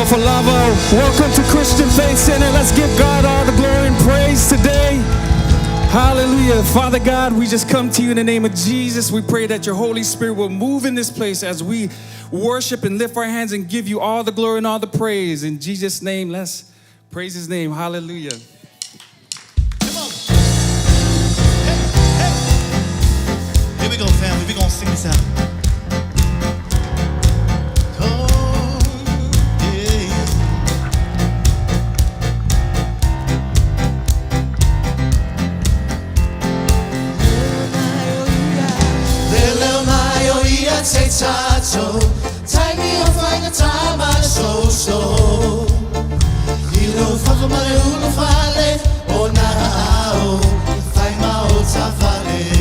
powerful lover. Welcome to Christian Faith Center. Let's give God all the glory and praise today. Hallelujah. Father God, we just come to you in the name of Jesus. We pray that your Holy Spirit will move in this place as we worship and lift our hands and give you all the glory and all the praise. In Jesus' name, let's praise his name. Hallelujah. Come on. Hey. Here we go, family. We're going to sing this out. Say tato, tie me off like a time I so. You know, Papa Maruno Fale, oh now, find my old Tafale.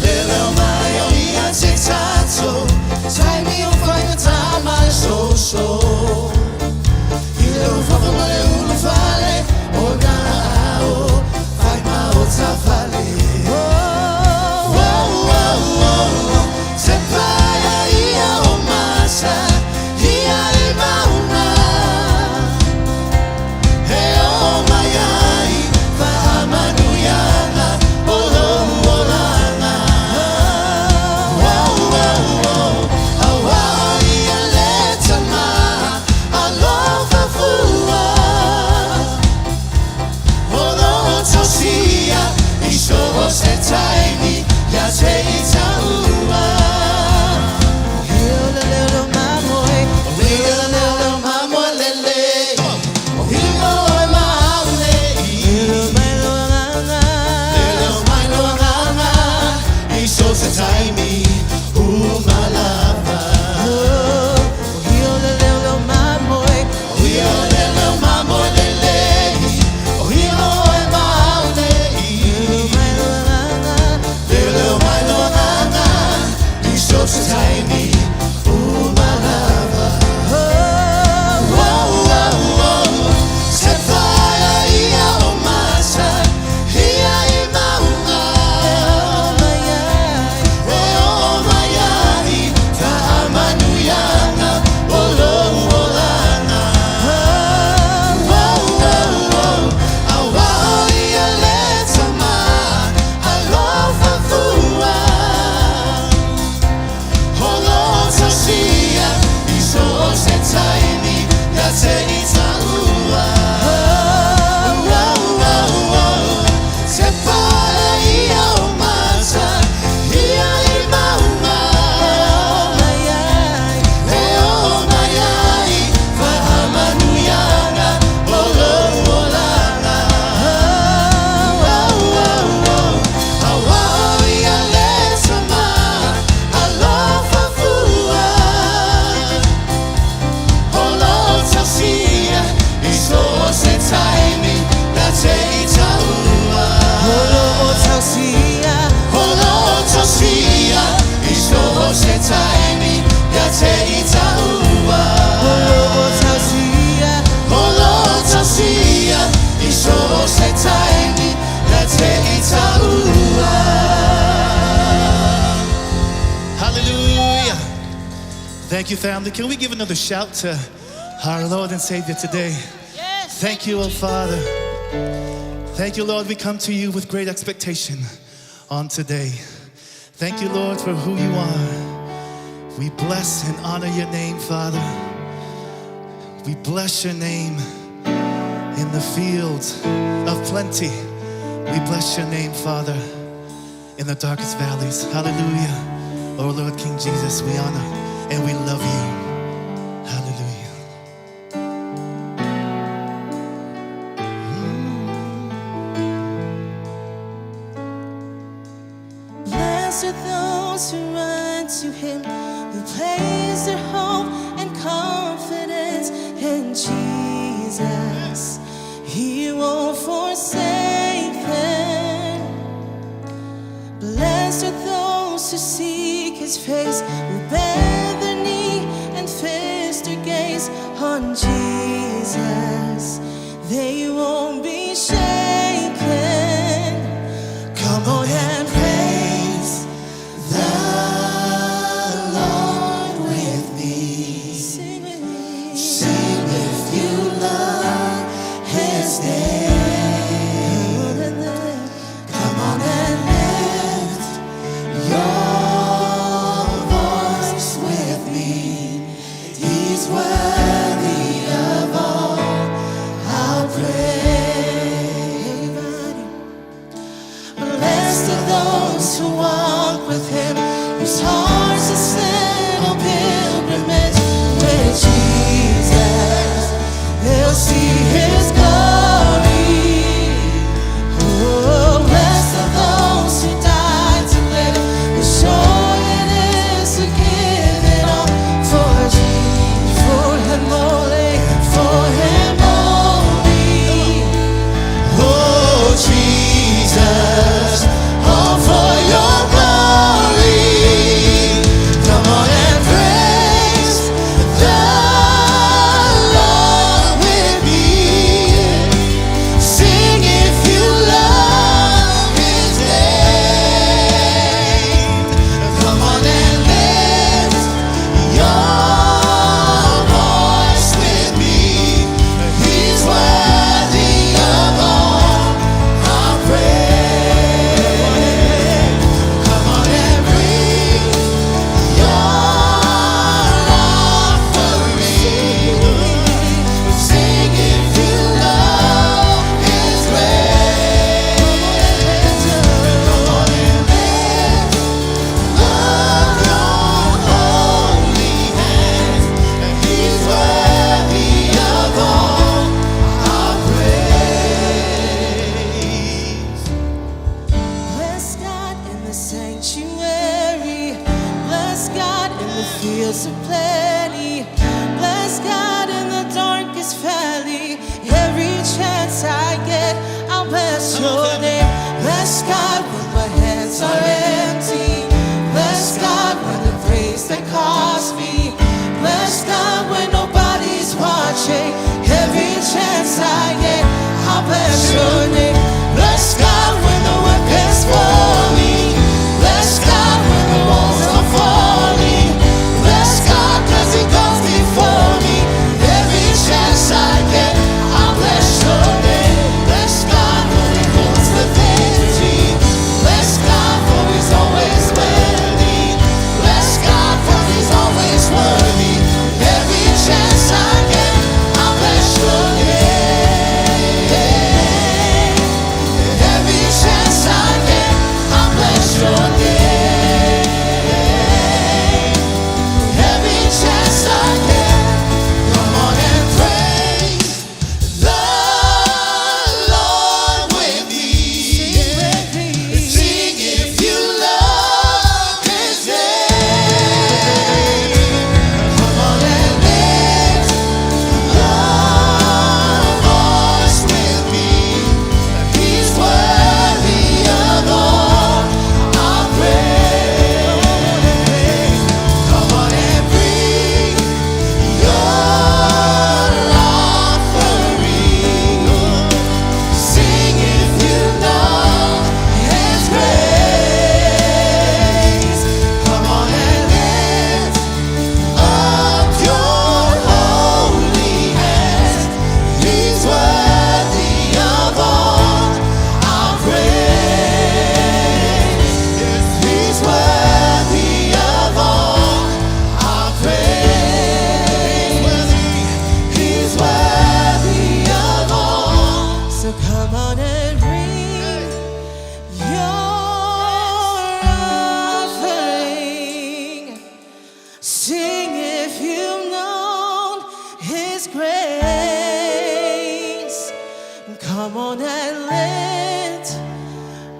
Little Mayo, say tato, tie me off like a time I so. You know, Papa Maruno Fale, oh now, find my old Tafale. Thank you, family. Can we give another shout to our Lord and Savior today? Yes. Thank you, oh Father. Thank you, Lord. We come to you with great expectation on today. Thank you, Lord, for who you are. We bless and honor your name, Father. We bless your name in the fields of plenty. We bless your name, Father, in the darkest valleys. Hallelujah. Oh, Lord King Jesus, we honor and we love you. Hallelujah. Blessed are those who run to him, who place their hope and confidence in Jesus. He won't forsake them. Blessed are those who seek his face, who bend their knee and fix their gaze on Jesus. They won't be shaken. Come on and praise the Lord with me. the fields of plenty. Bless God in the darkest valley. Every chance I get, I'll bless your name. Bless God when my hands are empty. Bless God when the praise that cost me. Bless God when nobody's watching. Every chance I get, I'll bless your name. Bless God when the weapons for me. Bless God when the walls are falling. Bless God 'cause He goes before me. Every chance I get, I'll bless your name. Bless God when He holds the victory. Bless God for He's always worthy. Bless God for He's always worthy. Every chance I get, I'll bless your name. Every chance I get, I'll bless your name. Every chance I get, come on and praise the Lord with me. Sing if you love His name. Come on and lift your voice with me. He's worthy of all our praise. Come on and bring your offering. Sing if you know His grace. Come on and lift up your holy hands. He's worthy of all our praise. He's worthy of all our praise. He's worthy of all. So come on and bring your offering. Sing if you've known His grace. Come on and lift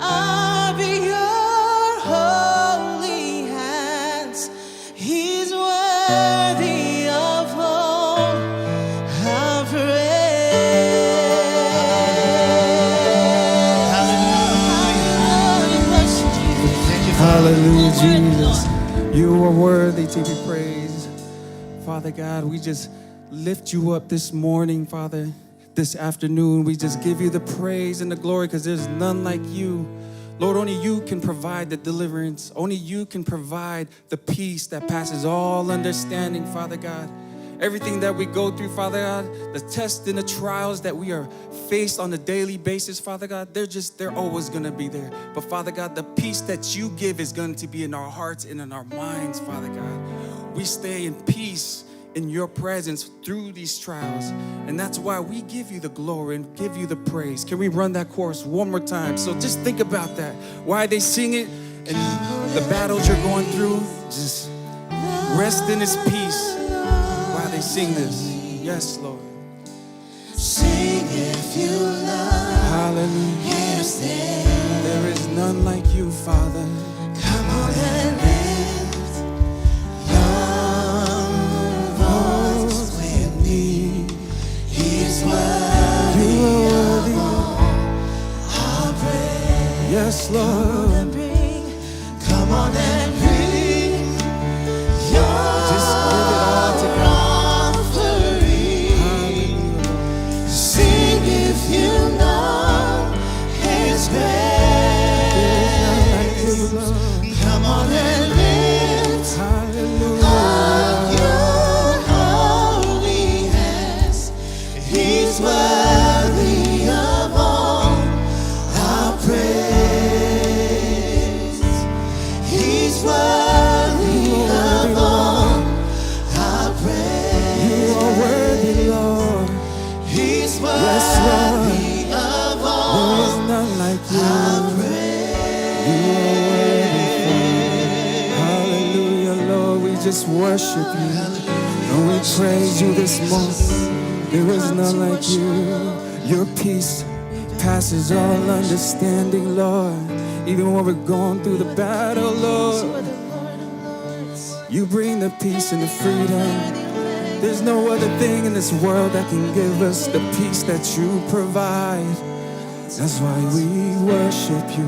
up your holy hands. He's worthy of all our praise. Hallelujah. Bless you, Jesus. Thank you, Hallelujah, You're worthy, Jesus. Lord. You are worthy to be praised. Father God, we just lift you up this morning, Father. This afternoon, we just give you the praise and the glory because there's none like you. Lord, only you can provide the deliverance. Only you can provide the peace that passes all understanding, Father God. Everything that we go through, Father God, the tests and the trials that we are faced on a daily basis, Father God, they're always gonna be there. But Father God, the peace that you give is going to be in our hearts and in our minds, Father God. We stay in peace in your presence through these trials. And that's why we give you the glory and give you the praise. Can we run that chorus one more time? So just think about that. Why they sing it and the battles you're going through, just rest in His peace while they sing this. Yes, Lord. Sing if you love Hallelujah. His name. There is none like you, Father. Come on and lift your voice with me. He's worthy of all our praise. Yes, Come on Lord. and bring, come on and bring your Just give it all to God. offering. Sing if you know His grace. Come on and lift Hallelujah. up your holy hands. He's worthy of all our praise. He's worthy of all our praise. You are worthy, Lord. He's Lord. worthy of There all is none like you. our praise. You are worthy, Father. Hallelujah, Lord. We just worship you. And we praise you this morning. There is none like you. Your peace passes all understanding, Lord. Even when we're going through the battle, You Lord. are the Lord of Lords. You bring the peace and the freedom. There's no other thing in this world that can give us the peace that you provide. That's why we worship you.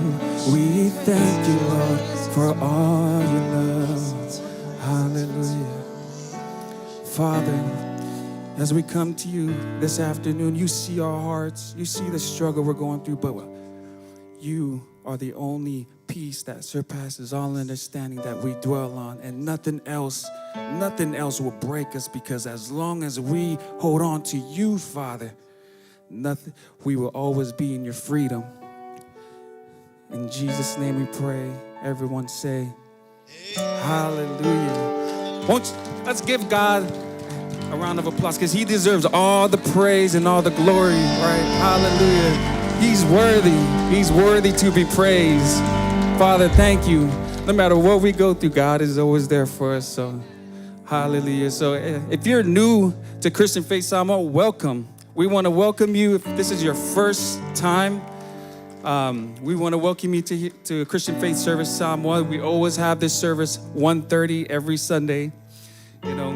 We thank you, Lord, for all your love. Hallelujah. Father, as we come to you this afternoon, you see our hearts. You see the struggle we're going through, but you are the only peace that surpasses all understanding that we dwell on, and nothing else will break us, because as long as we hold on to you, Father, we will always be in your freedom. In Jesus' name we pray. Everyone say, hallelujah. Let's give God a round of applause, because he deserves all the praise and all the glory, right? Hallelujah. He's worthy. He's worthy to be praised. Father, thank you. No matter what we go through, God is always there for us. So, hallelujah. So, if you're new to Christian Faith Samoa, welcome. We want to welcome you. If this is your first time, we want to welcome you to Christian Faith Service Samoa. We always have this service 1:30 every Sunday. You know,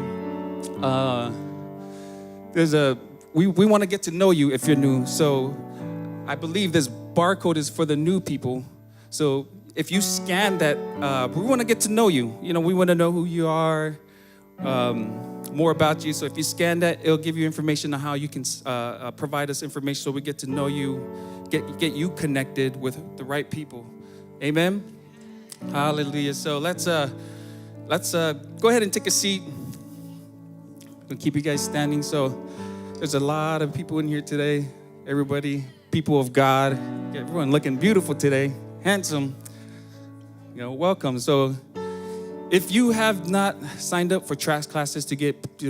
we want to get to know you if you're new. So, I believe this barcode is for the new people. So if you scan that, we want to get to know you. You know, we want to know who you are, more about you. So if you scan that, it'll give you information on how you can provide us information so we get to know you, get you connected with the right people. Amen? Hallelujah. So let's go ahead and take a seat. We'll keep you guys standing. So there's a lot of people in here today. Everybody, people of God, everyone looking beautiful today, handsome. You know, welcome. So, if you have not signed up for track classes to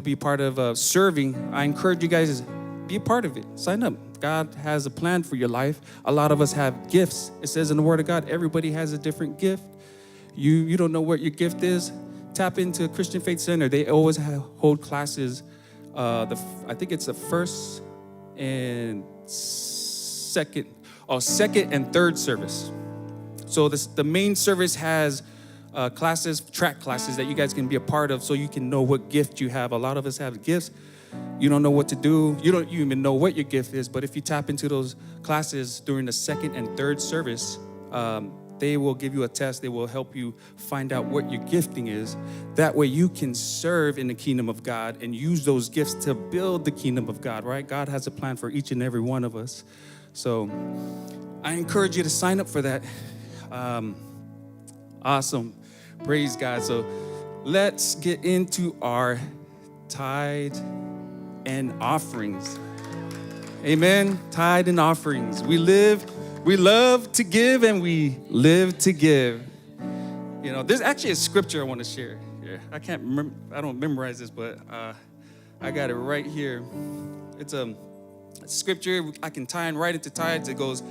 be part of serving, I encourage you guys to be a part of it. Sign up. God has a plan for your life. A lot of us have gifts. It says in the Word of God, everybody has a different gift. You don't know what your gift is. Tap into Christian Faith Center. They always hold classes. I think it's the first and second and third service. So the main service has track classes that you guys can be a part of, so you can know what gift you have. A lot of us have gifts. You don't know what to do. You don't even know what your gift is. But if you tap into those classes during the second and third service, they will give you a test. They will help you find out what your gifting is. That way you can serve in the kingdom of God and use those gifts to build the kingdom of God, right? God has a plan for each and every one of us. So I encourage you to sign up for that. Awesome. Praise God. So let's get into our tithe and offerings. Amen. Tithe and offerings. We love to give, and we live to give. You know, there's actually a scripture I want to share here. I can't remember, I don't memorize this, but I got it right here. It's a scripture I can tie in right into tithes. It goes,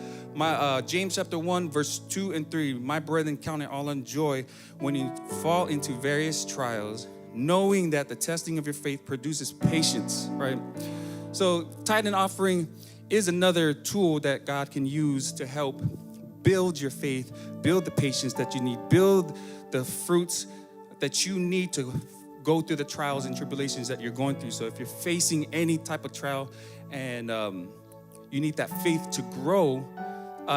James chapter 1, verse 2 and 3. My brethren, count it all in joy when you fall into various trials, knowing that the testing of your faith produces patience, right? So tithe and offering is another tool that God can use to help build your faith, build the patience that you need, build the fruits that you need to go through the trials and tribulations that you're going through. So if you're facing any type of trial and you need that faith to grow,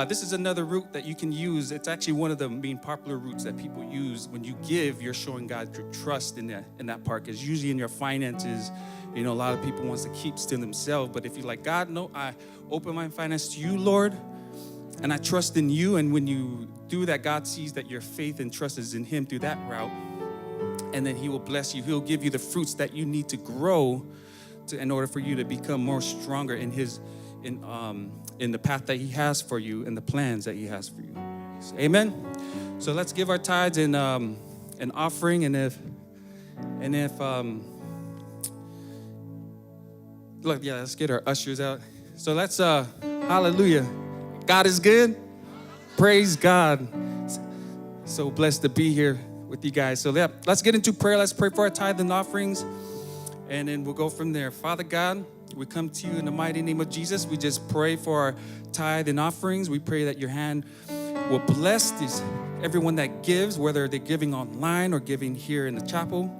this is another route that you can use. It's actually one of the main popular routes that people use. When you give, you're showing God your trust in that part. Because usually in your finances, you know, a lot of people wants to keep to themselves. But if you're like, God, no, I open my finance to you, Lord, and I trust in you. And when you do that, God sees that your faith and trust is in him through that route. And then he will bless you. He'll give you the fruits that you need to grow in order for you to become more stronger in the path that he has for you and the plans that he has for you. So, amen. So let's give our tithes and an offering, and if let's get our ushers out. So let's hallelujah. God is good. Praise God. So blessed to be here with you guys. So let's get into prayer. Let's pray for our tithe and offerings, and then we'll go from there. Father God, we come to you in the mighty name of Jesus. We just pray for our tithe and offerings. We pray that your hand will bless everyone that gives, whether they're giving online or giving here in the chapel.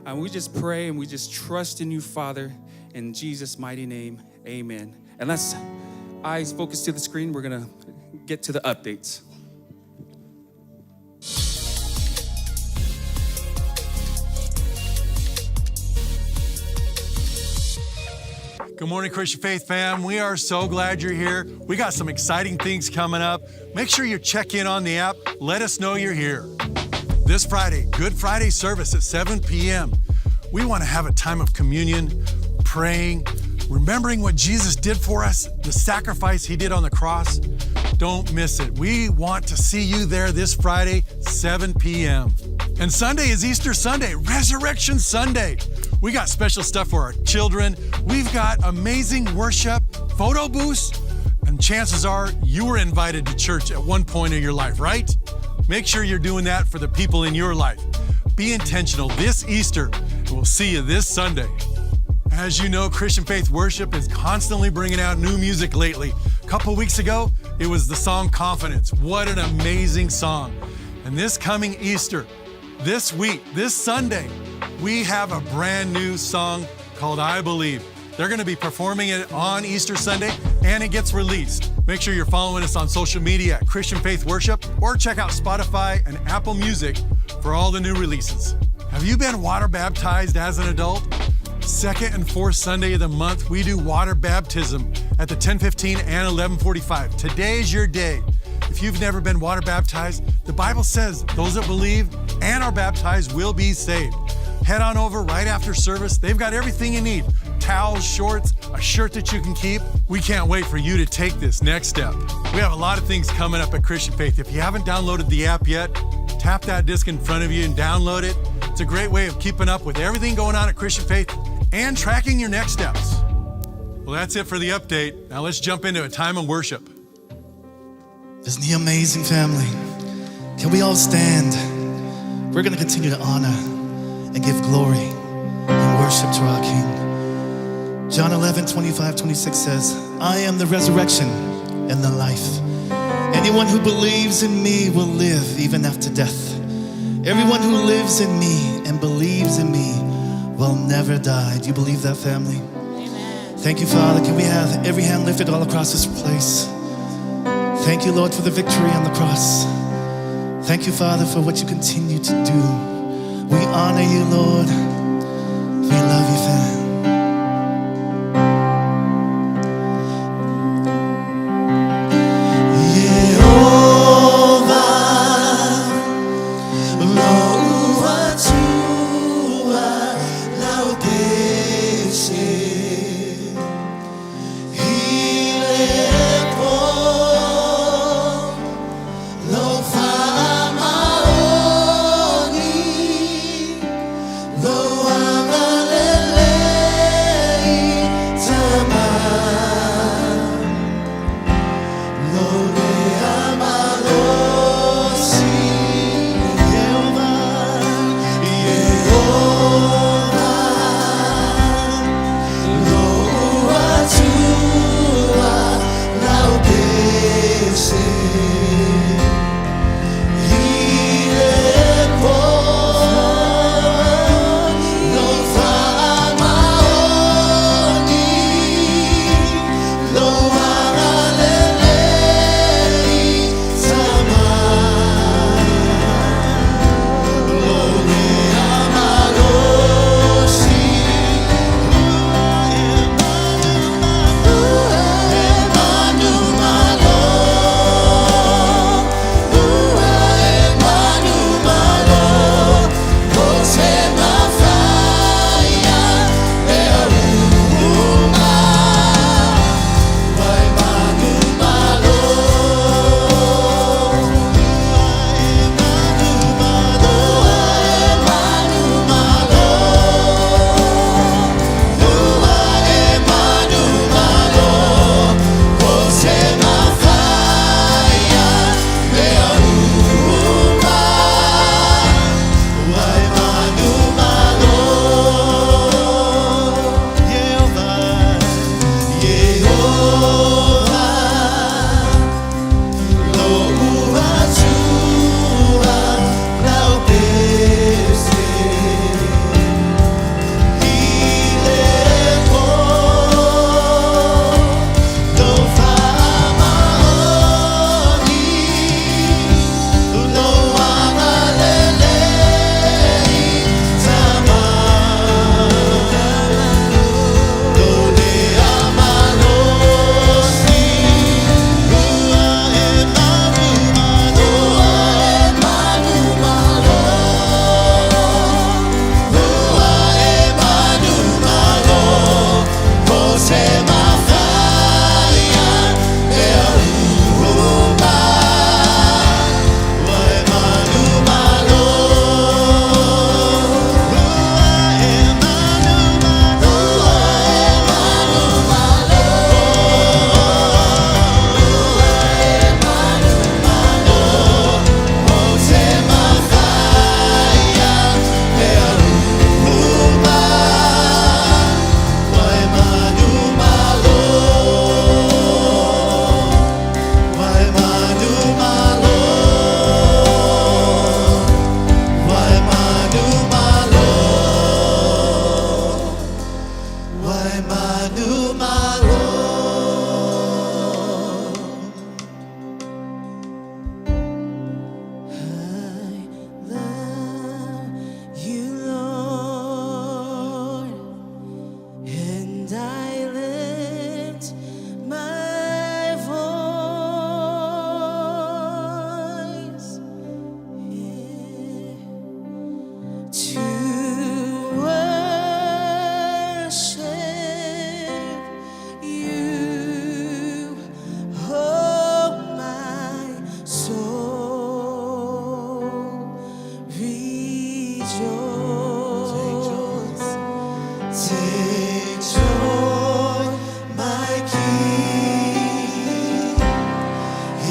And we just pray and we just trust in you, Father, in Jesus' mighty name, amen. And let's eyes focus to the screen. We're gonna get to the updates. Good morning, Christian Faith fam. We are so glad you're here. We got some exciting things coming up. Make sure you check in on the app. Let us know you're here. This Friday, Good Friday service at 7 p.m. We want to have a time of communion, praying, remembering what Jesus did for us, the sacrifice he did on the cross. Don't miss it. We want to see you there this Friday, 7 p.m. And Sunday is Easter Sunday, Resurrection Sunday. We got special stuff for our children. We've got amazing worship, photo booths, and chances are you were invited to church at one point in your life, right? Make sure you're doing that for the people in your life. Be intentional this Easter, and we'll see you this Sunday. As you know, Christian Faith Worship is constantly bringing out new music lately. A couple weeks ago, it was the song Confidence. What an amazing song. And this coming Easter, this week, this Sunday, we have a brand new song called I Believe. They're going to be performing it on Easter Sunday, and it gets released. Make sure you're following us on social media at Christian Faith Worship, or check out Spotify and Apple Music for all the new releases. Have you been water baptized as an adult? Second and fourth Sunday of the month, we do water baptism at the 10:15 and 11:45. Today is your day. If you've never been water baptized, the Bible says those that believe and are baptized will be saved. Head on over right after service. They've got everything you need. Towels, shorts, a shirt that you can keep. We can't wait for you to take this next step. We have a lot of things coming up at Christian Faith. If you haven't downloaded the app yet, tap that disc in front of you and download it. It's a great way of keeping up with everything going on at Christian Faith and tracking your next steps. Well, that's it for the update. Now let's jump into a time of worship. Isn't he amazing, family? Can we all stand? We're going to continue to honor and give glory and worship to our King. John 11:25-26 says, I am the resurrection and the life. Anyone who believes in me will live even after death. Everyone who lives in me and believes in me will never die. Do you believe that, family? Amen. Thank you, Father. Can we have every hand lifted all across this place? Thank you, Lord, for the victory on the cross. Thank you, Father, for what you continue to do. We honor you, Lord. We love you, fam. Lo and I lift my voice to worship you, oh my soul, rejoice. Take joy, my King,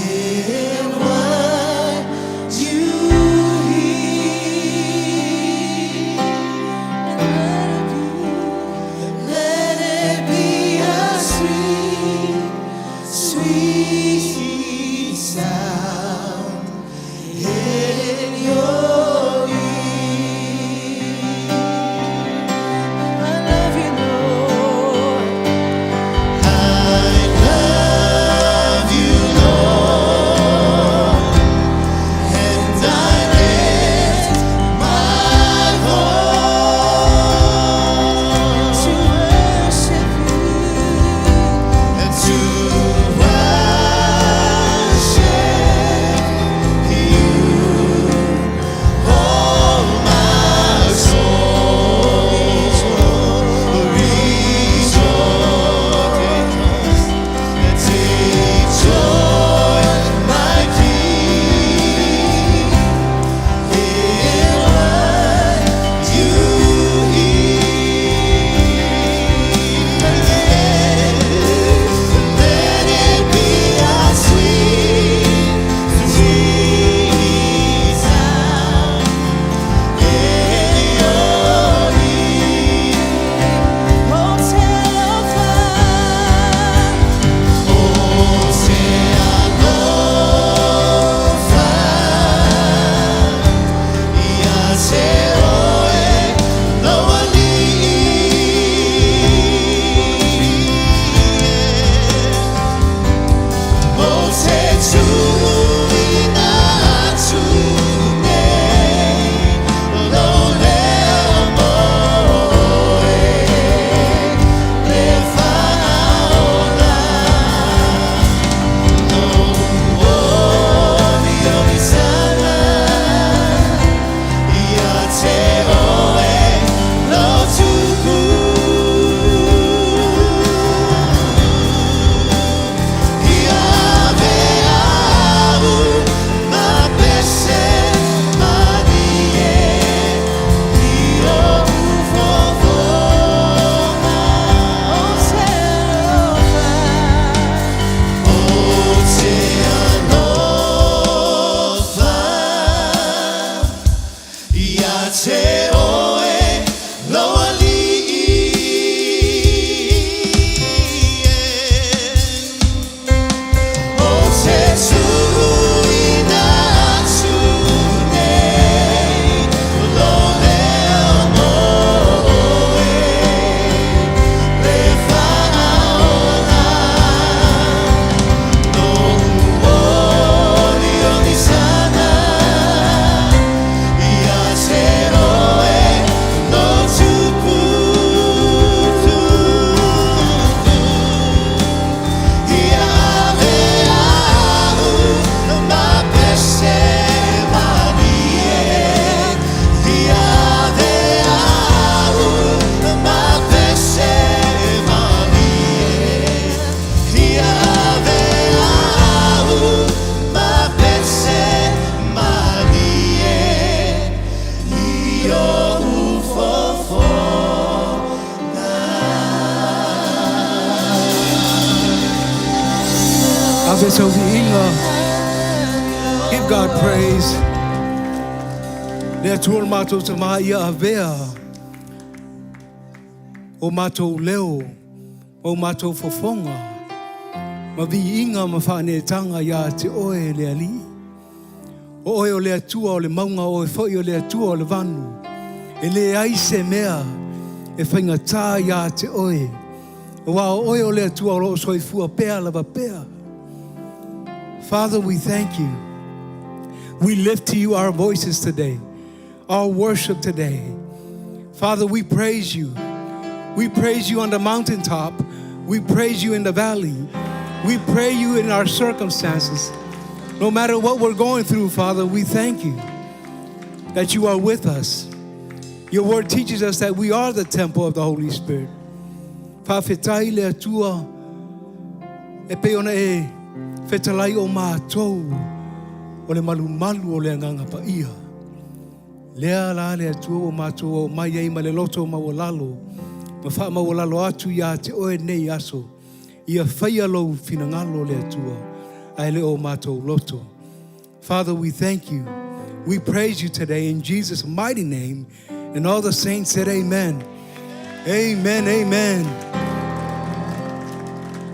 in what you hear. Let it be a sweet, sweet sound in your ear. I love you, Lord. I love you, Lord, and I lift my voice to worship you, and to worship you, oh my soul, rejoice. Take joy, my King, in what you hear. Let it be a sweet, sweet sound in your ear. Oh, tell of Give God praise. Lea tuol mātou te maha ia a vea. O mātou leo. O mātou fofonga. Ma vi inga ma whane tanga ia te oe lea li. O oe o lea tua o le maunga o e whoi o lea tua o le vanu. E le aise mea e whainga tā ia te oe. O wā o oe o lea tua o lo soifua pea lava pea. Father, we thank you. We lift to you our voices today, our worship today. Father, we praise you. We praise you on the mountaintop. We praise you in the valley. We praise you in our circumstances. No matter what we're going through, Father, we thank you that you are with us. Your word teaches us that we are the temple of the Holy Spirit. Whawhetai lea tua e peona e whetalai o mātou o le malu o le anganga pa ia. Lea la lea tua o mātou o mai ei ma le loto ma o lalo. Ma wha ma o lalo atu ia te oe nei aso. Ia whaia lou finangalo lea tua. Ai le o mātou loto. Father, we thank you. We praise you today in Jesus' mighty name. And all the saints said amen. Amen, amen.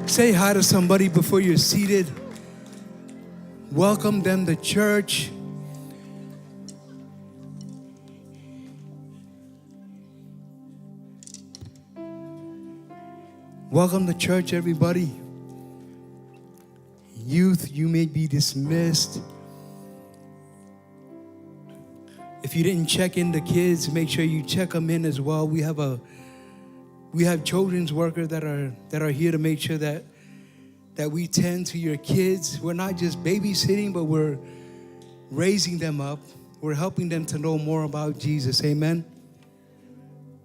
Say hi to somebody before you're seated. Welcome them to church. Welcome to church, everybody. Youth, you may be dismissed. If you didn't check in the kids, make sure you check them in as well. We have children's workers that are here to make sure that we tend to your kids. We're not just babysitting, but we're raising them up. We're helping them to know more about Jesus. Amen.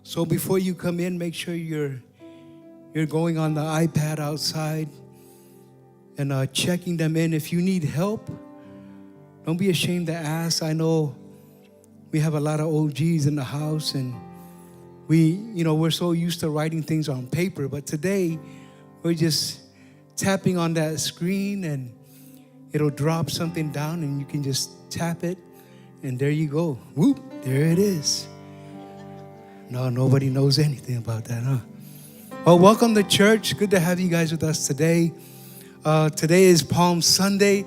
So before you come in, make sure you're going on the iPad outside and checking them in. If you need help, don't be ashamed to ask. I know we have a lot of OGs in the house, and we're so used to writing things on paper, but today we're just tapping on that screen and it'll drop something down and you can just tap it and there you go. Whoop, there it is. No, nobody knows anything about that, huh? Well, welcome to church. Good to have you guys with us today. Today is Palm Sunday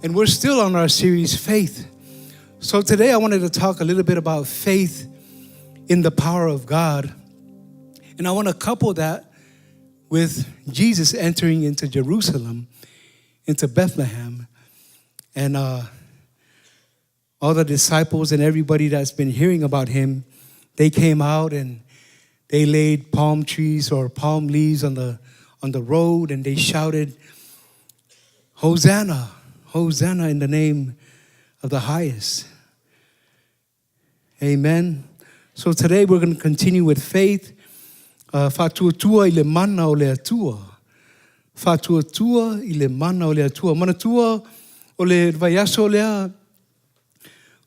and we're still on our series, Faith. So today I wanted to talk a little bit about faith in the power of God. And I want to couple that with Jesus entering into Jerusalem, into Bethlehem. And all the disciples and everybody that's been hearing about him, they came out and they laid palm trees or palm leaves on the road and they shouted, Hosanna, Hosanna in the name of the highest. Amen. So today we're going to continue with faith. Fatuatua ile mana o le atua. Fatuatua ile mana o le atua. Manatua o le vaiaso lea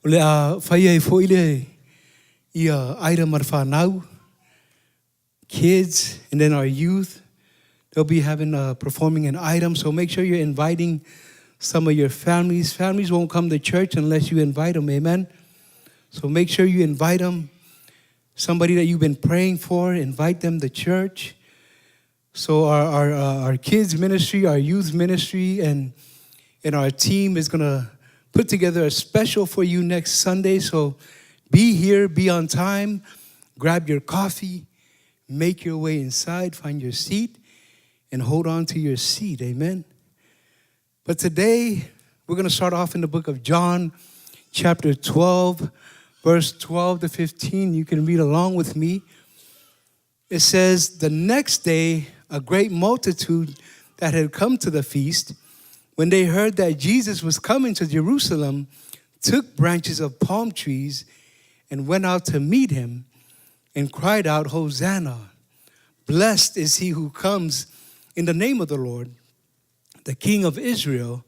o le a whaia I fo ile ia aira marwhanau. Kids and then our youth, they'll be having performing an item. So make sure you're inviting some of your families. Families won't come to church unless you invite them. Amen. So make sure you invite them. Somebody that you've been praying for, invite them to church. So our kids ministry, our youth ministry, and our team is going to put together a special for you next Sunday. So be here, be on time, grab your coffee, make your way inside, find your seat, and hold on to your seat. Amen. But today, we're going to start off in the book of John, chapter 12, verse 12 to 15. You can read along with me. It says, the next day, a great multitude that had come to the feast, when they heard that Jesus was coming to Jerusalem, took branches of palm trees and went out to meet him and cried out, Hosanna! Blessed is he who comes in the name of the Lord, the King of Israel.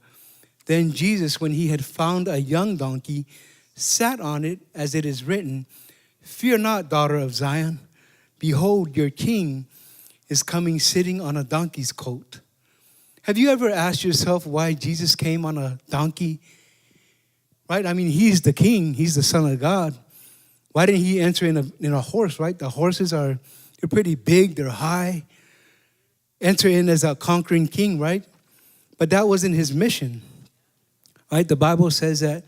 Then Jesus, when he had found a young donkey, sat on it, as it is written, Fear not, daughter of Zion. Behold, your king is coming sitting on a donkey's coat. Have you ever asked yourself why Jesus came on a donkey? Right? I mean, he's the king. He's the Son of God. Why didn't he enter in a horse, right? The horses they're pretty big, they're high. Enter in as a conquering king, right? But that wasn't his mission, right? The Bible says that,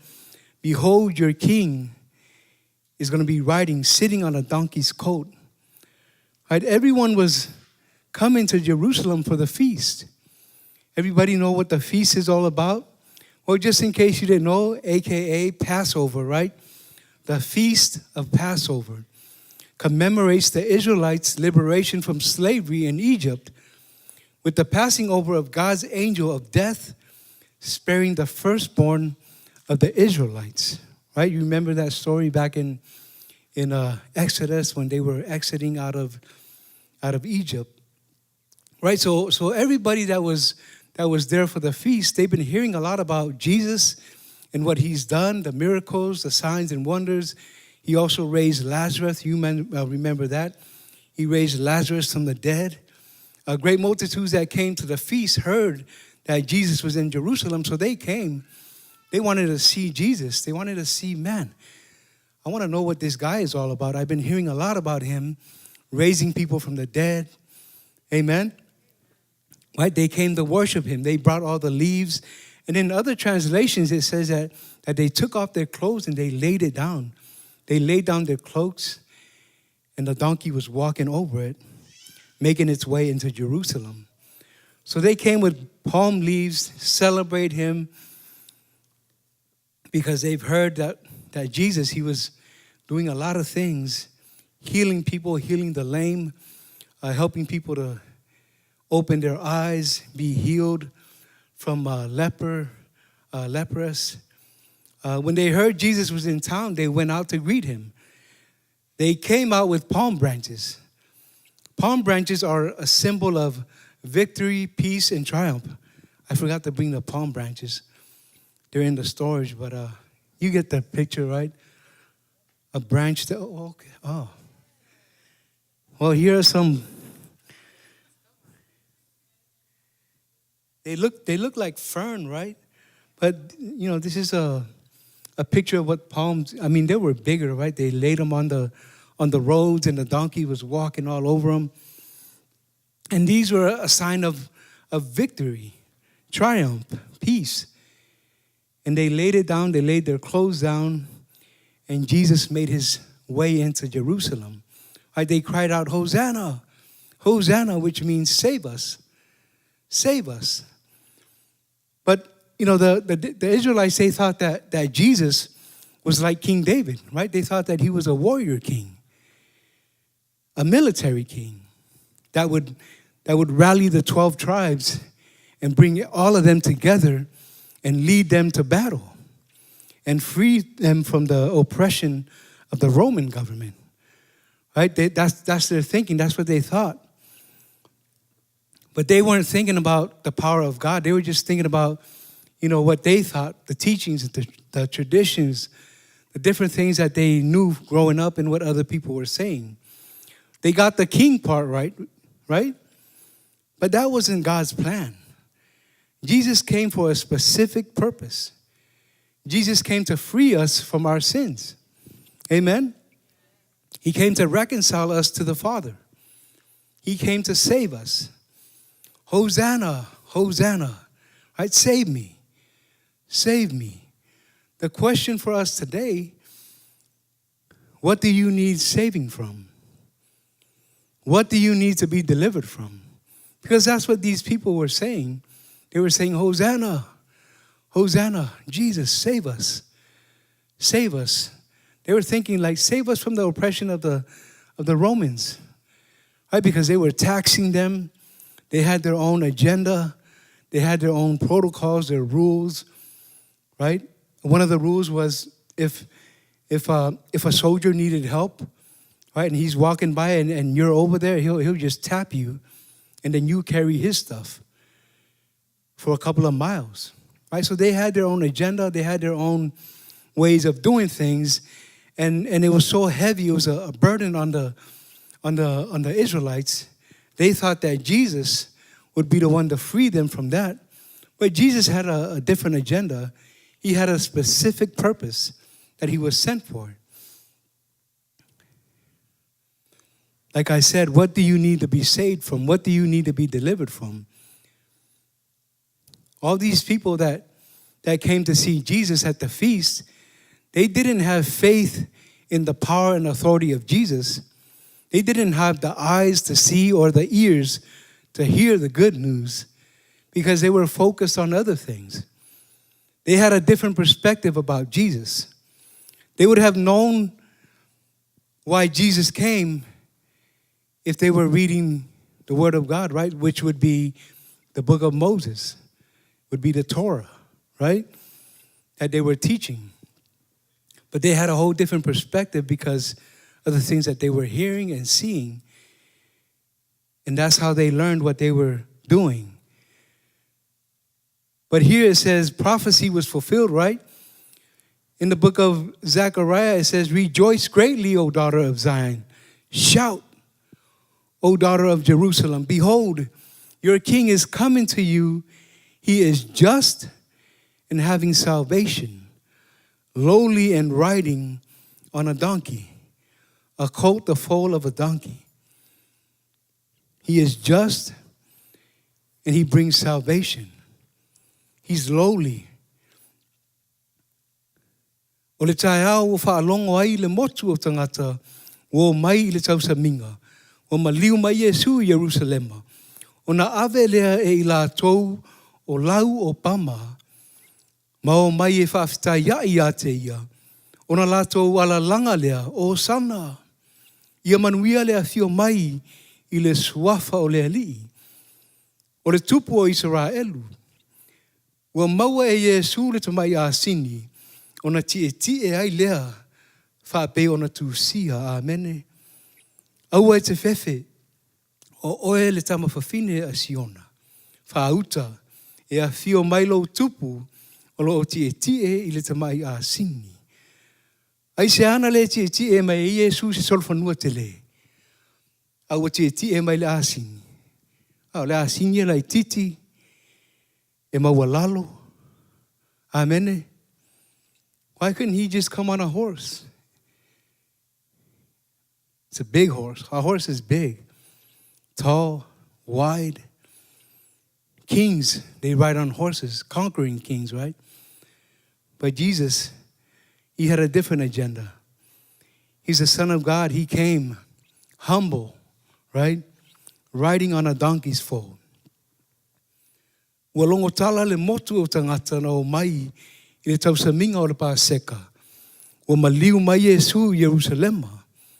behold, your king is going to be riding, sitting on a donkey's coat. Right? Everyone was coming to Jerusalem for the feast. Everybody know what the feast is all about? Well, just in case you didn't know, AKA Passover, right? The Feast of Passover. commemorates the Israelites' liberation from slavery in Egypt with the passing over of God's angel of death, sparing the firstborn of the Israelites. Right? You remember that story back in Exodus when they were exiting out of Egypt. Right? So everybody that was there for the feast, they've been hearing a lot about Jesus and what he's done, the miracles, the signs and wonders. He also raised Lazarus. You remember that. He raised Lazarus from the dead. Great multitudes that came to the feast heard that Jesus was in Jerusalem, so they came. They wanted to see Jesus. They wanted to see, man, I want to know what this guy is all about. I've been hearing a lot about him, raising people from the dead. Amen. Right? They came to worship him. They brought all the leaves. And in other translations, it says that they took off their clothes and they laid it down. They laid down their cloaks, and the donkey was walking over it, making its way into Jerusalem. So they came with palm leaves, celebrate him, because they've heard that Jesus, he was doing a lot of things, healing people, healing the lame, helping people to open their eyes, be healed from leprous. When they heard Jesus was in town, they went out to greet him. They came out with palm branches. Palm branches are a symbol of victory, peace, and triumph. I forgot to bring the palm branches. They're in the storage, but you get the picture, right? A branch. Okay. Oh. Well, here are some. They look like fern, right? But this is a picture of what palms. I mean, they were bigger, right? They laid them on the roads, and the donkey was walking all over them. And these were a sign of victory, triumph, peace. And they laid it down, they laid their clothes down, and Jesus made his way into Jerusalem. Right? They cried out, Hosanna, Hosanna, which means save us, save us. But, the Israelites, they thought that Jesus was like King David, right? They thought that he was a warrior king, a military king that would rally the 12 tribes and bring all of them together and lead them to battle and free them from the oppression of the Roman government. Right? That's their thinking. That's what they thought. But they weren't thinking about the power of God. They were just thinking about, what they thought, the teachings, the traditions, the different things that they knew growing up and what other people were saying. They got the king part right? But that wasn't God's plan. Jesus came for a specific purpose. Jesus came to free us from our sins. Amen? He came to reconcile us to the Father. He came to save us. Hosanna, Hosanna. Right? Save me. Save me. The question for us today, what do you need saving from? What do you need to be delivered from? Because that's what these people were saying. They were saying, Hosanna, Hosanna, Jesus, save us. Save us. They were thinking like, save us from the oppression of the Romans. Right? Because they were taxing them. They had their own agenda. They had their own protocols, their rules. Right? One of the rules was if a soldier needed help, right, and he's walking by and you're over there, he'll just tap you, and then you carry his stuff for a couple of miles. Right? So they had their own agenda, they had their own ways of doing things, and it was so heavy, it was a burden on the Israelites. They thought that Jesus would be the one to free them from that. But Jesus had a different agenda. He had a specific purpose that he was sent for. Like I said, what do you need to be saved from? What do you need to be delivered from? All these people that came to see Jesus at the feast, they didn't have faith in the power and authority of Jesus. They didn't have the eyes to see or the ears to hear the good news because they were focused on other things. They had a different perspective about Jesus. They would have known why Jesus came if they were reading the Word of God, right? Which would be the book of Moses, would be the Torah, right? That they were teaching. But they had a whole different perspective because of the things that they were hearing and seeing. And that's how they learned what they were doing. But here it says prophecy was fulfilled, right? In the book of Zechariah, it says, rejoice greatly, O daughter of Zion. Shout, O daughter of Jerusalem. Behold, your king is coming to you. He is just and having salvation, lowly and riding on a donkey, a colt, the foal of a donkey. He is just and he brings salvation. He's lowly. O le taeao o whaalongo ai le motu o tangata o mai I le tausaminga. O maliu mai Yesu I Jerusalema. O na ave lea e I lātou o lau o pama. Ma o mai e whaafitai ai a te ia. O na lātou ala langa lea o sana. Ia manuia lea fio mai I le suafa o lea li. O le tupu o Israelu. Ua maua e Yesu le tamai a sini. O na tie ai lea. Whape o na tūsia. Amene. Aua e te fefe. O oe le tama whawhine a Siona. Whauta. E a fio mailo tupu. O lo tie I le tamai a sini. Ai se ana le tie mai I Yesu se solfanua te le. Aua tie mai le a sini. Au le a sini la I titi. E maua lalo. Amene. Why couldn't he just come on a horse? It's a big horse. Our horse is big. Tall, wide. Kings, they ride on horses, conquering kings, right? But Jesus, he had a different agenda. He's the Son of God. He came humble, right? Riding on a donkey's foal. Ua longo tala le motu o tangata na o mai I le tausaminga o le pāseka. Ua maliu mai Yesu Jerusalema.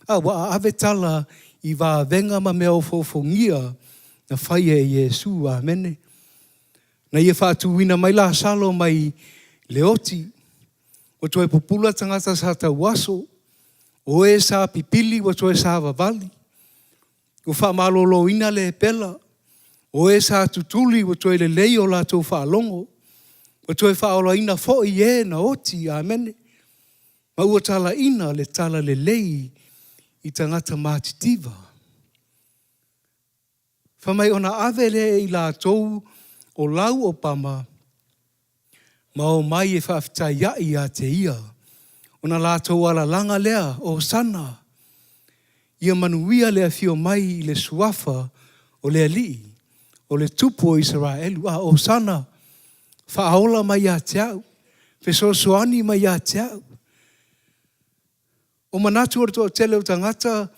Ua ave tala I vāvenga ma mea o fofongia na whaia e Yesu. Amene. Na ia whātuina mai la salo mai leoti. O toe popula tangata sa tauaso. O e sa pipili o toe sa vavali. O whamalolo ina le pela. O e sa tutuli o toe le lei o la tau whaalongo. O toe whaola ina fo I e na oti. Amene. Ma ua tala ina le tala le lei I tangata mātitiva. Whamai ona avele I la tau o lau o pama. Ma o mai e whaafitai ai a te ia. Ona la tau ala langa lea o sana. Ia manuia lea fio mai I le suafa o lea lii. O le tupu o Israelu. O sana. Whaola mai a te au. Fesosoani mai a te au. O manatu o toa tele o tangata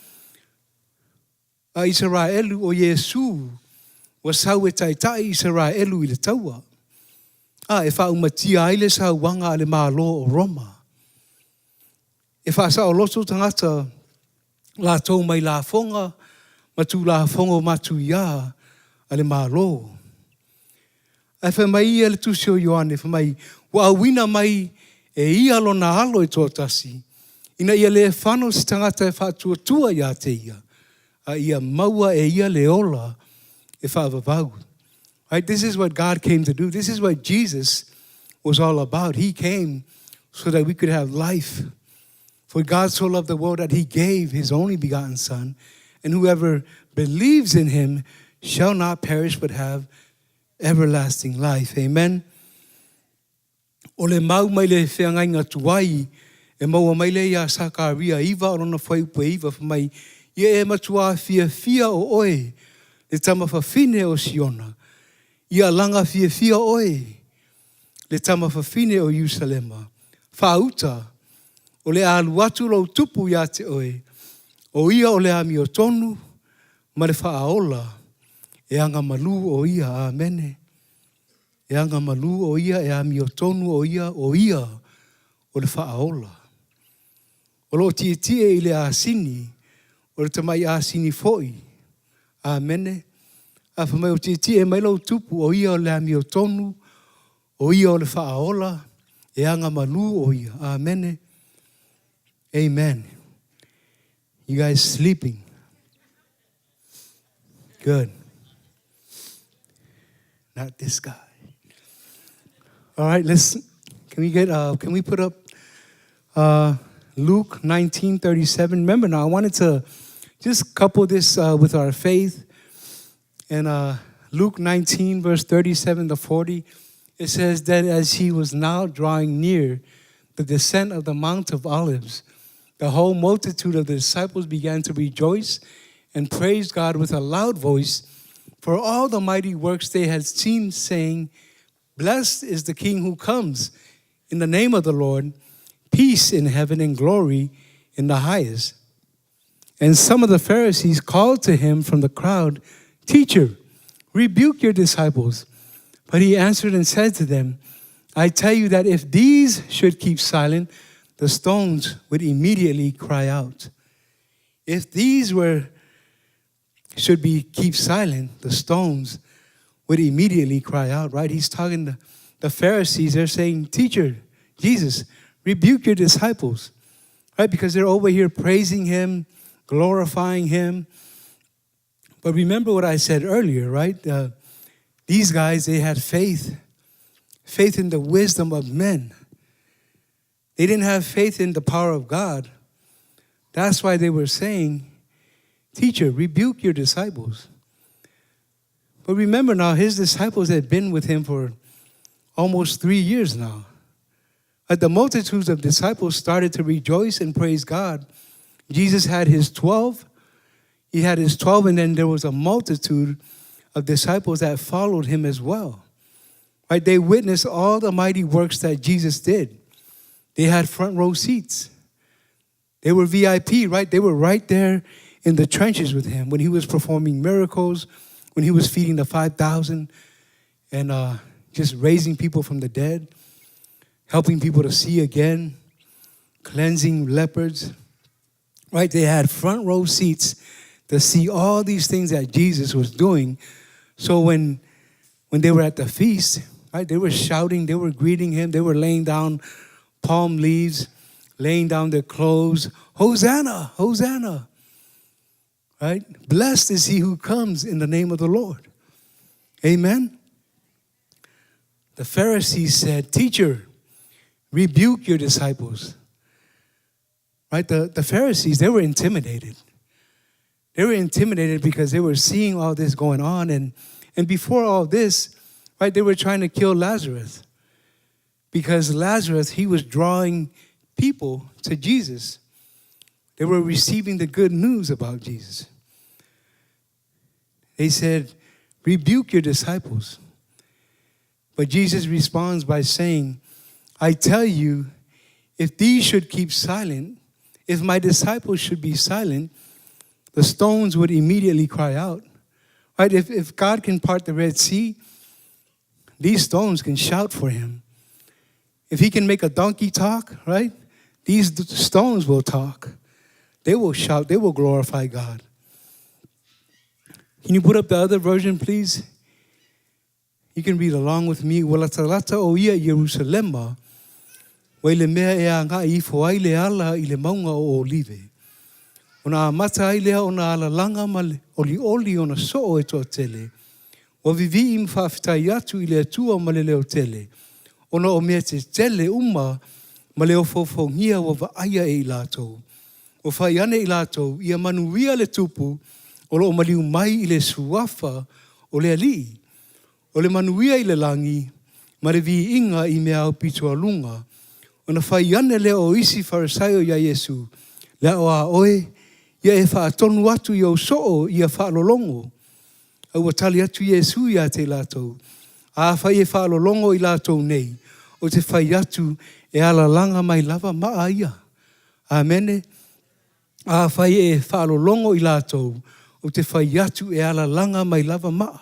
a Israelu o Yesu. Wa sau e taitai Israelu I le taua. E wha umatia ai le sau wanga a le malo o Roma. E wha sa o loto tangata la tau mai la fonga. Matu la fonga o matu ia a le malo. E wha mai e le tusi o Ioane. Wha mai wa awina mai e ia lo na alo I tō tasi. Ina ia le whano si tangata e whātua ia te ia. A ia maua e ia le ola e whaavavau. Right? This is what God came to do. This is what Jesus was all about. He came so that we could have life. For God so loved the world that he gave his only begotten Son. And whoever believes in him shall not perish but have everlasting life. Amen. O le mau mai le whiangainga tuai. E maua mai le ia sakaria iwa o rona whaiupu iwa whamai. Ia e matua fia o oe. Le tama whawhine o Siona. Ia langa fia oe. Le tama whawhine o Yerusalema. Whauta. O le aluatu lau tupu ia te oe. O ia o le ami o tonu. Ma le whaaola. E anga malu o ia. Amene. E anga malu o ia. E ami o tonu o ia. O ia. O le whaaola. O O lo tie i le asini, o le tamai asini foi. Amene. A whamai o tie mai lau tupu o ia o le ami o tonu, o ia o le whaaola, e anga manu o ia. Amene. Amen. You guys sleeping? Good. Not this guy. All right, can we put up Luke 19:37? Remember now, I wanted to just couple this with our faith. And Luke 19, verse 37 to 40, it says that as he was now drawing near the descent of the Mount of Olives, the whole multitude of the disciples began to rejoice and praise God with a loud voice for all the mighty works they had seen, saying, "Blessed is the King who comes in the name of the Lord, peace in heaven and glory in the highest." And some of the Pharisees called to him from the crowd, "Teacher, rebuke your disciples." But he answered and said to them, "I tell you that if these should keep silent, the stones would immediately cry out." If these keep silent, the stones would immediately cry out, right? He's talking to the Pharisees. They're saying, "Teacher, Jesus, rebuke your disciples," right? Because they're over here praising him, glorifying him. But remember what I said earlier, right? These guys, they had faith in the wisdom of men. They didn't have faith in the power of God. That's why they were saying, "Teacher, rebuke your disciples." But remember now, his disciples had been with him for almost 3 years now. The multitudes of disciples started to rejoice and praise God. Jesus had his 12. He had his 12, and then there was a multitude of disciples that followed him as well. Right? They witnessed all the mighty works that Jesus did. They had front row seats. They were VIP, right? They were right there in the trenches with him when he was performing miracles, when he was feeding the 5,000 and just raising people from the dead, helping people to see again, cleansing leopards. Right? They had front row seats to see all these things that Jesus was doing. So when they were at the feast, right, they were shouting, they were greeting him, they were laying down palm leaves, laying down their clothes. "Hosanna, Hosanna." Right? "Blessed is he who comes in the name of the Lord." Amen. The Pharisees said, "Teacher, rebuke your disciples." Right? The Pharisees, they were intimidated. They were intimidated because they were seeing all this going on. And before all this, right, they were trying to kill Lazarus. Because Lazarus, he was drawing people to Jesus. They were receiving the good news about Jesus. They said, "Rebuke your disciples." But Jesus responds by saying, "I tell you, if these should keep silent, if my disciples should be silent, the stones would immediately cry out." Right? If God can part the Red Sea, these stones can shout for him. If he can make a donkey talk, right? These stones will talk. They will shout. They will glorify God. Can you put up the other version, please? You can read along with me. "Wala talata o ia Jerusalema, wa ile mea e a ngā I fo ai le ala I le maunga o olive. Ona mata ai lea ona ala langa ma oli ona so e toa tele. Wa vivi im whawhitai atu I le atua ma le leo tele. Ona o mea te tele uma ma leo fofongia wa vaaya e I lātou. O whai ane I lātou, ia manuia le tupu, o lo o maliu mai I le suafa o le ali. O le manuia I le langi, ma le vi inga I mea au pitua lunga. Ona whai ane leo o isi farisaio ia Yesu. Leo a oe, ia e whaatonu atu I o soo ia whaalolongo. Au atali atu Yesu ia te lātou. A whai e whaalolongo I lātou nei. O te whai atu e ala langa mai lava maa ia. Amene. A whai e whaalolongo I lātou. O te whai atu e ala langa mai lava maa.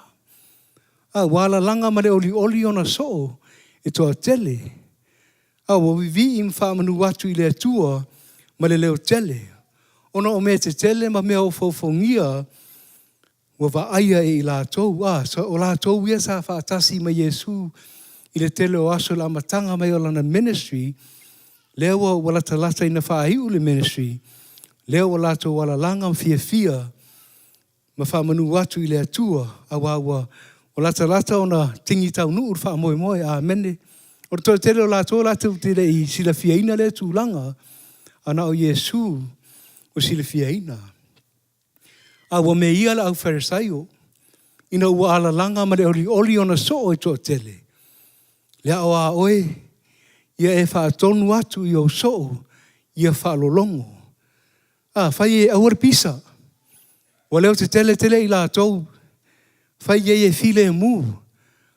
A wala langa ma le oli ona soo e toa tele. A wawivi im whaamanu atu I le atua ma le leo tele. Ona o mea te tele ma mea o faufongia wa vaaia e i lātou. So o lātou ia sa whaatasi ma Iesu i le tele o aso la matanga mai o lana ministry, leo wa lata lata ina whaahiu le ministry, leo wa lātou wala langa fia ma whamanu watu i le atua, awa o lata lata o na tingi tau nuu wha moe moe, amene. O tō tele o lātou lātou te i sila fia ina le tūlanga, ana o Iesu o sila fia ina. Awa me ia la au Farisaio, ina ua ala langa ma le oli ona so o tō tele. Lea o a oe, ia e whaatonu atu i o so, ia whaalolongo. Whai e awar pisa. Wa leo te tele i lātou, whai e file e mū,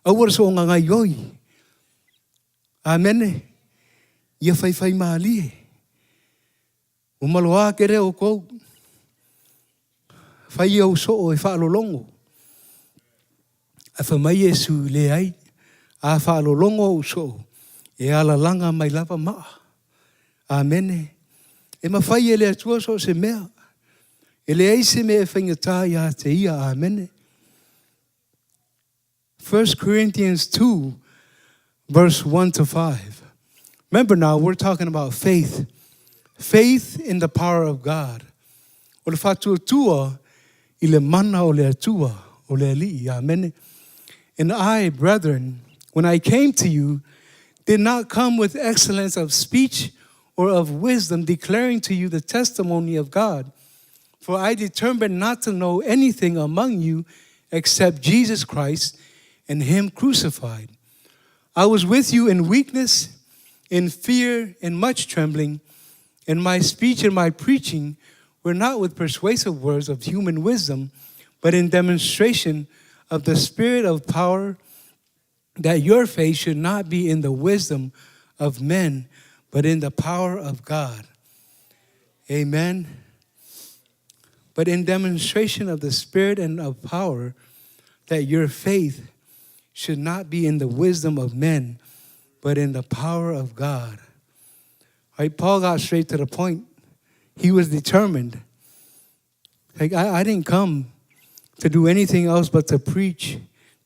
awar so ngā ngai oi. Amene, ia whai maalie. O maloa kere o kou, whai au so o e whaalolongo. A whamai Iesu le ai, a whaalolongo o so, e ala langa mai lava maa. Amene. E ma whai e le atua so se mea. E le eise me e whaingatā ia te ia, amene. 1 Corinthians 2, verse 1 to 5. Remember now, we're talking about faith. Faith in the power of God. O le whatua tua, i le mana o le atua, o le ali, amene. And I, brethren, when I came to you, did not come with excellence of speech or of wisdom, declaring to you the testimony of God. For I determined not to know anything among you except Jesus Christ and Him crucified. I was with you in weakness, in fear, and much trembling, and my speech and my preaching were not with persuasive words of human wisdom, but in demonstration of the Spirit of power, that your faith should not be in the wisdom of men, but in the power of God. Amen. But in demonstration of the Spirit and of power, that your faith should not be in the wisdom of men, but in the power of God. Right? Paul got straight to the point. He was determined. Like, I didn't come to do anything else but to preach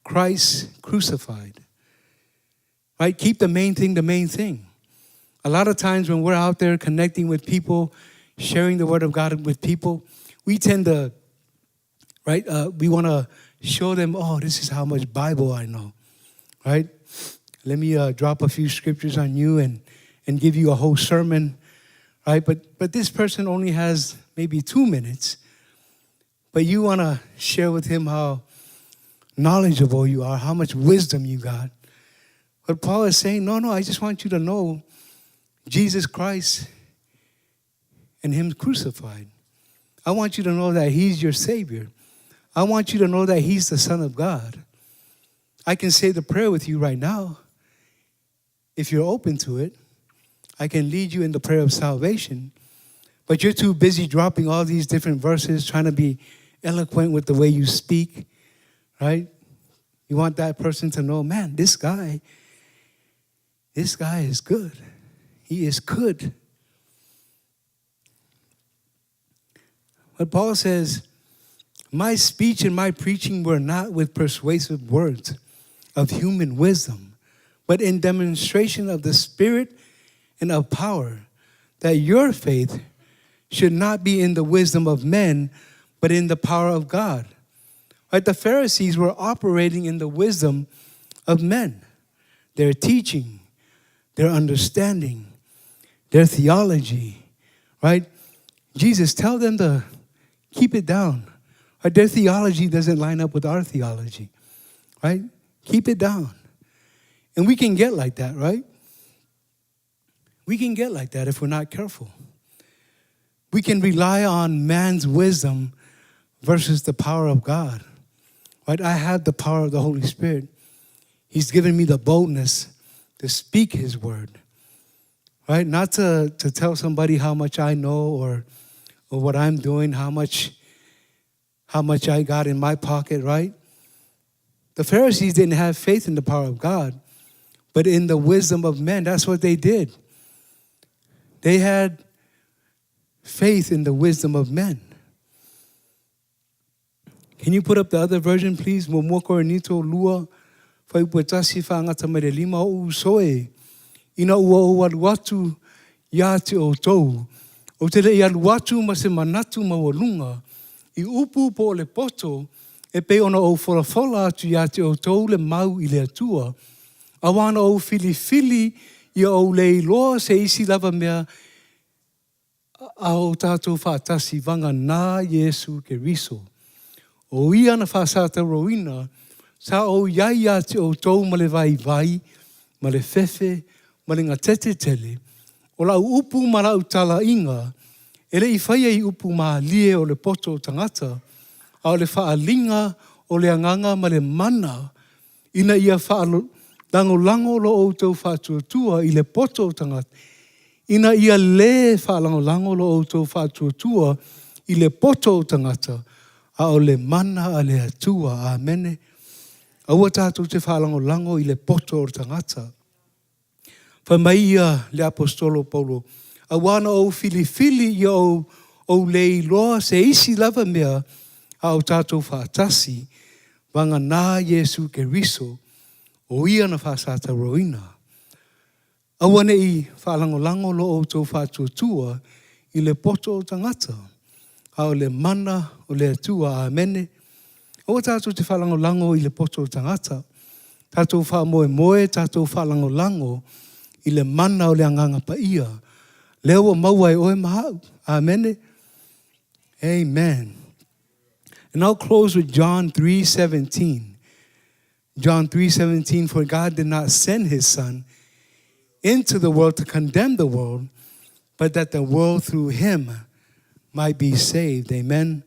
Christ crucified. Right? Keep the main thing the main thing. A lot of times when we're out there connecting with people, sharing the word of God with people, we tend to, right, we want to show them, oh, this is how much Bible I know, right? Let me drop a few scriptures on you and give you a whole sermon, right? But this person only has maybe 2 minutes, but you want to share with him how knowledgeable you are, how much wisdom you got. But Paul is saying, no, I just want you to know Jesus Christ and Him crucified. I want you to know that He's your Savior. I want you to know that He's the Son of God. I can say the prayer with you right now. If you're open to it, I can lead you in the prayer of salvation. But you're too busy dropping all these different verses, trying to be eloquent with the way you speak, right? You want that person to know, man, this guy is good. He is good. But Paul says, my speech and my preaching were not with persuasive words of human wisdom, but in demonstration of the Spirit and of power, that your faith should not be in the wisdom of men, but in the power of God. Right? The Pharisees were operating in the wisdom of men, their teaching, their understanding, their theology, right? Jesus, tell them to keep it down. Right? Their theology doesn't line up with our theology, right? Keep it down. And we can get like that, right? We can get like that if we're not careful. We can rely on man's wisdom versus the power of God. Right? I have the power of the Holy Spirit. He's given me the boldness to speak His word. Right? Not to tell somebody how much I know or what I'm doing, how much I got in my pocket, right? The Pharisees didn't have faith in the power of God, but in the wisdom of men. That's what they did. They had faith in the wisdom of men. Can you put up the other version, please? Mo Korinito lua fai puetasi whangata mere lima o usoe. Ina ua o waluatu ia te o tou. O te rei aluatu ma se manatu ma walunga. I upu po le poto e pe ona o fola atu ia te o tou le mau I le atua. Awana o fili ia o le iloa se isi lava mea a o tātou whātasi vanga nā Yesu ke riso. O ia na whāsata roina, sa o iai a te o tou ma le vai, ma le fefe, ma le ngatete tele, o lau upu ma lau tala inga, ele I whaia I upu ma lie o le poto o tangata, a o le whaalinga o le anganga ma le mana, ina ia lango lo o tau whātuatua I le poto o tangata, ina ia le whaalango lo o tau whātuatua I le poto o tangata, a o le mana a le atua, amene. Aua tātou te whaalango I le poto o tangata. Whamai ia le apostolo Paulo, awana o fili ia o le iloa se isi lava mea a o tātou whaatasi, wanga nā Yesu ke riso, o ia na whaasata roina. Awane I whaalango lo o tau whaatuatua I le poto o tangata, a o le mana o le atua, amene. O tātou te whalango I le poto o tangata. Tātou wha tātou whalango I le mana o le anganga pa ia. Leo o maua oe mahau. Amene. Amen. And I'll close with John 3:17. John 3:17, for God did not send his son into the world to condemn the world, but that the world through him might be saved. Amen.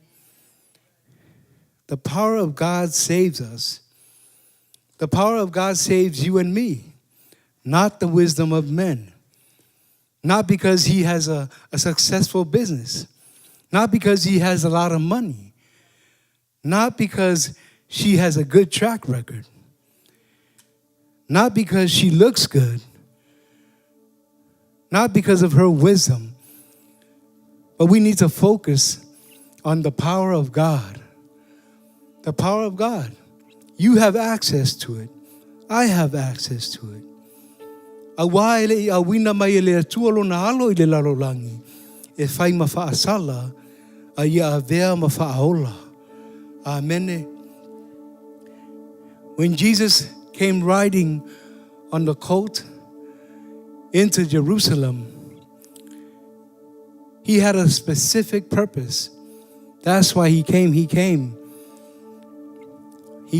The power of God saves us. The power of God saves you and me, not the wisdom of men. Not because he has a successful business. Not because he has a lot of money. Not because she has a good track record. Not because she looks good. Not because of her wisdom. But we need to focus on the power of God. The power of God. You have access to it. I have access to it. Awa ele I awina mai ele tuolo na alo I le lalolangi. E whai ma whaasala a ia avea ma whaaola. Amen. When Jesus came riding on the colt into Jerusalem, he had a specific purpose. That's why he came. He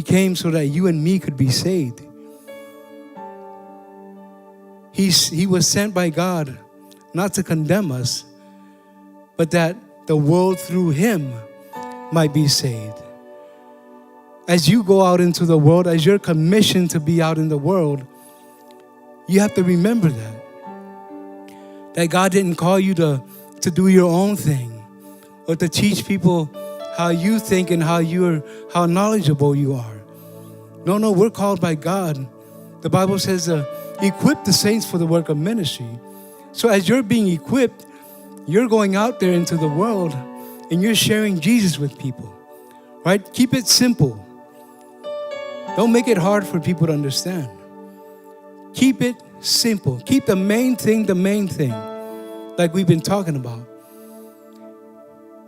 came so that you and me could be saved. He was sent by God not to condemn us, but that the world through him might be saved. As you go out into the world, as you're commissioned to be out in the world, you have to remember that God didn't call you to do your own thing or to teach people how you think and how knowledgeable you are. No, we're called by God. The Bible says equip the saints for the work of ministry. So as you're being equipped, you're going out there into the world and you're sharing Jesus with people, right? Keep it simple. Don't make it hard for people to understand. Keep it simple. Keep the main thing, like we've been talking about.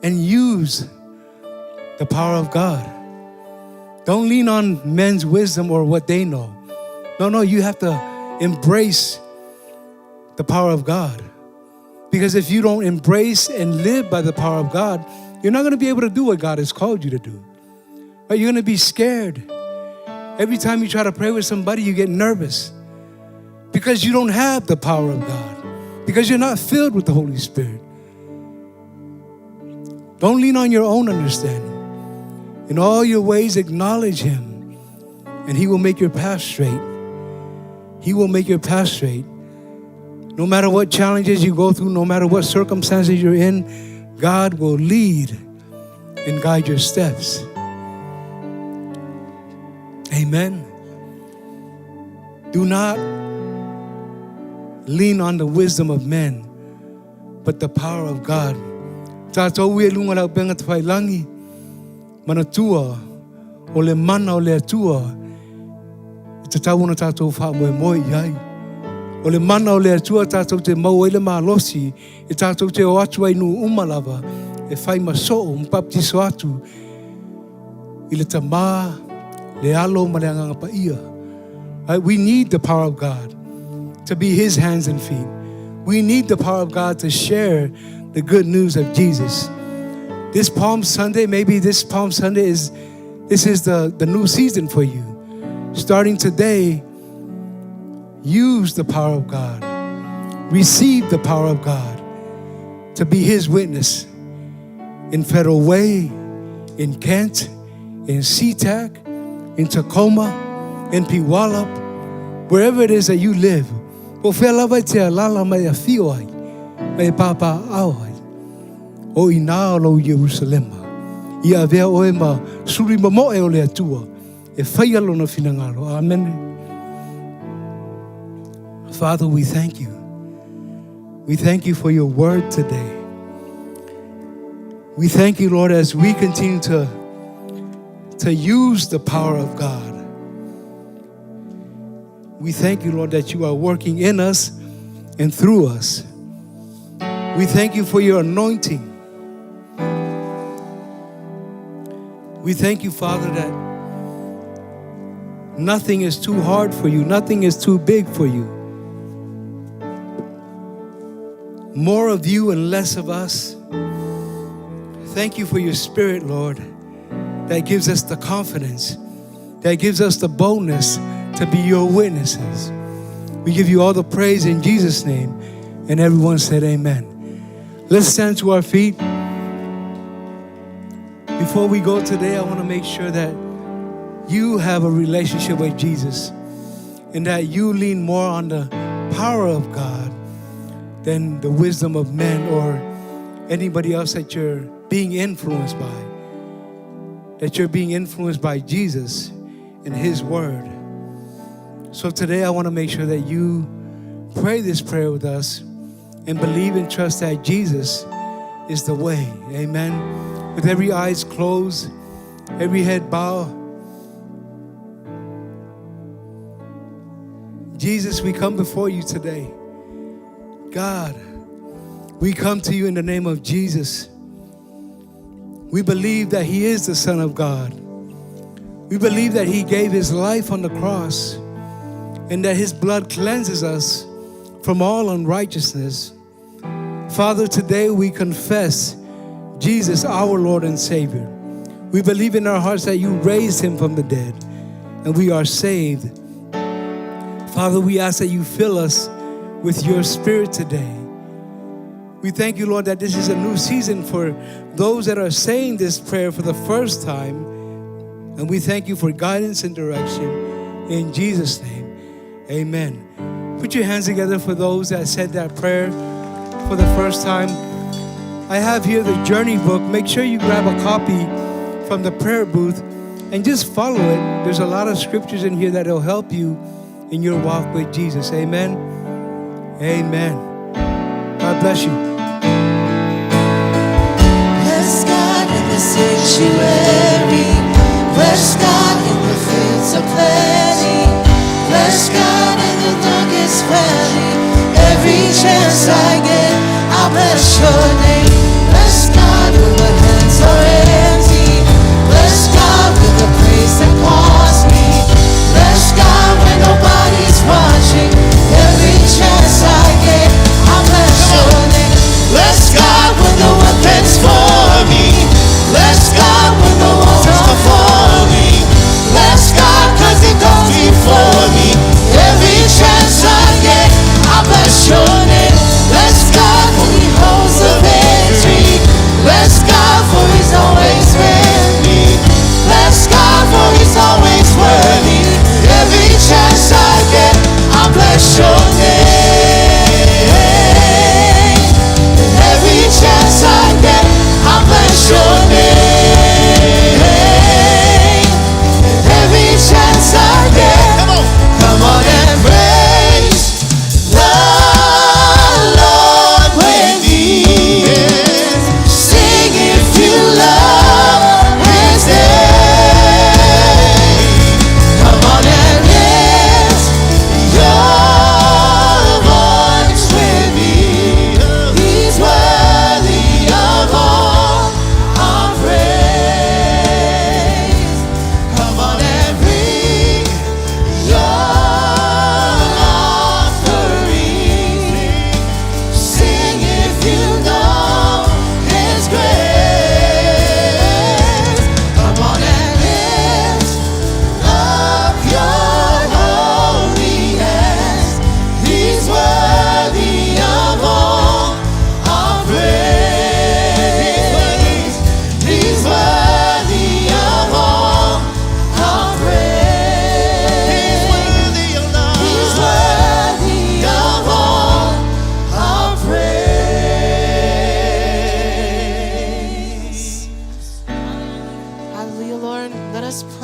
And use the power of God. Don't lean on men's wisdom or what they know. No, you have to embrace the power of God. Because if you don't embrace and live by the power of God, you're not going to be able to do what God has called you to do. Right? You're going to be scared. Every time you try to pray with somebody, you get nervous. Because you don't have the power of God. Because you're not filled with the Holy Spirit. Don't lean on your own understanding. In all your ways, acknowledge him, and he will make your path straight. He will make your path straight. No matter what challenges you go through, no matter what circumstances you're in, God will lead and guide your steps. Amen. Do not lean on the wisdom of men, but the power of God Tātou e lunga lau penga te whailangi. Mana tua, o le mana o le atua. I te tau na tātou wha moe moe iai. O le mana o le atua tātou te mau ele mahalosi. E tātou te o atu ai nu umalava. E whai maso o mpaptiso atu. I le tamā, le alo ma le anganga pa ia. We need the power of God to be His hands and feet. We need the power of God to share the good news of Jesus. This Palm Sunday, maybe this Palm Sunday is the new season for you. Starting today, use the power of God. Receive the power of God to be His witness in Federal Way, in Kent, in SeaTac, in Tacoma, in Puyallup, wherever it is that you live. O whelawai te alala mai a whio ai, mai papa au ai. O ina o lo Jerusalema. Ia vea oe ma suri mamo e o le atua. E whai alo na finangalo. Amen. Father, we thank you. We thank you for your word today. We thank you, Lord, as we continue to use the power of God. We thank you, Lord, that you are working in us and through us. We thank you for your anointing. We thank you, Father, that nothing is too hard for you. Nothing is too big for you. More of you and less of us. Thank you for your Spirit, Lord, that gives us the confidence, that gives us the boldness to be your witnesses. We give you all the praise in Jesus' name. And everyone said amen. Let's stand to our feet. Before we go today, I want to make sure that you have a relationship with Jesus and that you lean more on the power of God than the wisdom of men or anybody else that you're being influenced by. That you're being influenced by Jesus and His Word. So today I want to make sure that you pray this prayer with us and believe and trust that Jesus is the way. Amen. With every eyes closed, every head bowed. Jesus, we come before you today. God, we come to you in the name of Jesus. We believe that He is the Son of God. We believe that He gave His life on the cross and that His blood cleanses us from all unrighteousness. Father, today we confess Jesus, our Lord and Savior. We believe in our hearts that you raised Him from the dead and we are saved. Father, we ask that you fill us with your Spirit today. We thank you, Lord, that this is a new season for those that are saying this prayer for the first time. And we thank you for guidance and direction in Jesus' name. Amen. Put your hands together for those that said that prayer for the first time. I have here the journey book. Make sure you grab a copy from the prayer booth and just follow it. There's a lot of scriptures in here that will help you in your walk with Jesus. Amen. Amen. God bless you. Bless God in the sanctuary. Bless God in the fields of plenty. Bless God in the darkest valley. Every chance I get, I'll bless your name. Bless God when my hands are empty. Bless God with the praise that calls me. Bless God when nobody's watching. Every chance I get, I'll bless your name. Bless God when the weapons for me. Bless God when the walls are falling. Bless God cause He goes before me. Every chance I get, I'll bless your name. Bless God when He holds the veil.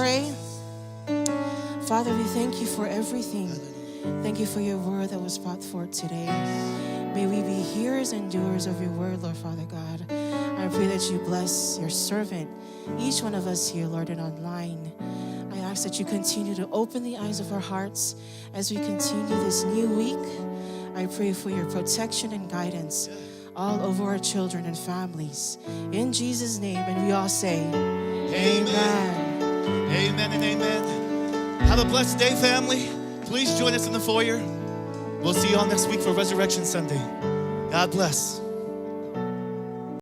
pray. Father, we thank you for everything. Thank you for your word that was brought forth today. May we be hearers and doers of your word, Lord Father God. I pray that you bless your servant, each one of us here, Lord, and online. I ask that you continue to open the eyes of our hearts as we continue this new week. I pray for your protection and guidance all over our children and families. In Jesus' name, and we all say, Amen. Amen and amen. Have a blessed day, family. Please join us in the foyer. We'll see you all next week for Resurrection Sunday. God bless.